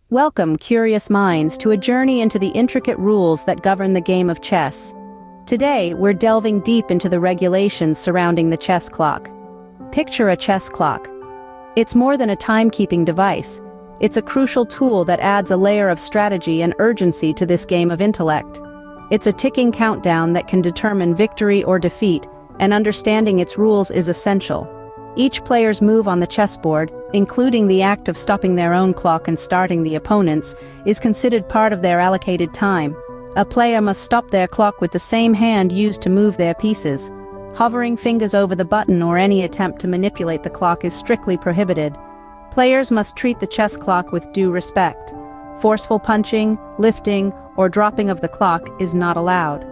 Welcome, curious minds, to a journey into the intricate rules that govern the game of chess. Today, we're delving deep into the regulations surrounding the chess clock. Picture a chess clock. It's more than a timekeeping device. It's a crucial tool that adds a layer of strategy and urgency to this game of intellect. It's a ticking countdown that can determine victory or defeat, and understanding its rules is essential. Each player's move on the chessboard, including the act of stopping their own clock and starting the opponent's, is considered part of their allocated time. A player must stop their clock with the same hand used to move their pieces. Hovering fingers over the button or any attempt to manipulate the clock is strictly prohibited. Players must treat the chess clock with due respect. Forceful punching, lifting, or dropping of the clock is not allowed.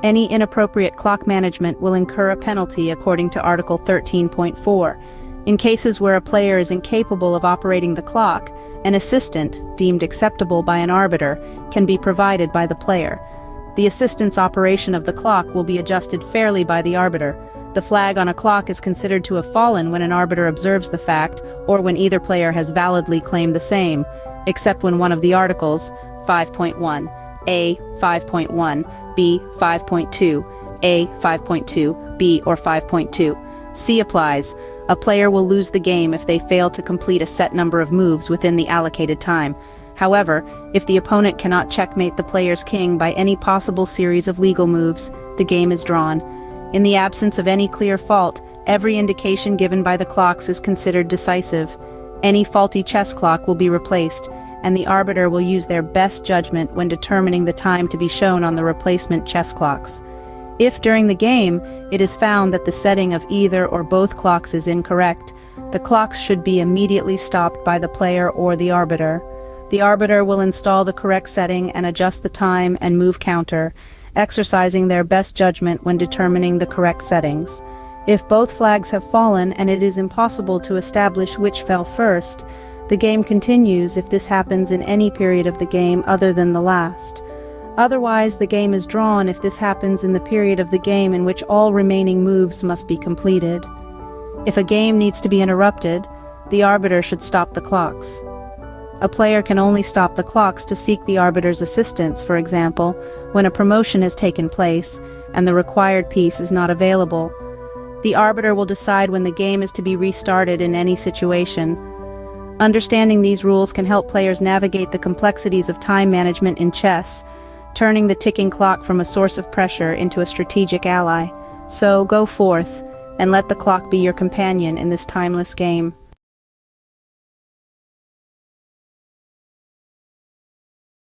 Any inappropriate clock management will incur a penalty according to Article 13.4. In cases where a player is incapable of operating the clock, an assistant, deemed acceptable by an arbiter, can be provided by the player. The assistant's operation of the clock will be adjusted fairly by the arbiter. The flag on a clock is considered to have fallen when an arbiter observes the fact, or when either player has validly claimed the same, except when one of the articles, 5.1, A, 5.1, B, 5.2, A, 5.2, B, or 5.2. C applies. A player will lose the game if they fail to complete a set number of moves within the allocated time. However, if the opponent cannot checkmate the player's king by any possible series of legal moves, the game is drawn. In the absence of any clear fault, every indication given by the clocks is considered decisive. Any faulty chess clock will be replaced, and the arbiter will use their best judgment when determining the time to be shown on the replacement chess clocks. If during the game, it is found that the setting of either or both clocks is incorrect, the clocks should be immediately stopped by the player or the arbiter. The arbiter will install the correct setting and adjust the time and move counter, exercising their best judgment when determining the correct settings. If both flags have fallen and it is impossible to establish which fell first, the game continues if this happens in any period of the game other than the last. Otherwise, the game is drawn if this happens in the period of the game in which all remaining moves must be completed. If a game needs to be interrupted, the arbiter should stop the clocks. A player can only stop the clocks to seek the arbiter's assistance, for example, when a promotion has taken place and the required piece is not available. The arbiter will decide when the game is to be restarted in any situation. Understanding these rules can help players navigate the complexities of time management in chess, turning the ticking clock from a source of pressure into a strategic ally. So go forth and let the clock be your companion in this timeless game.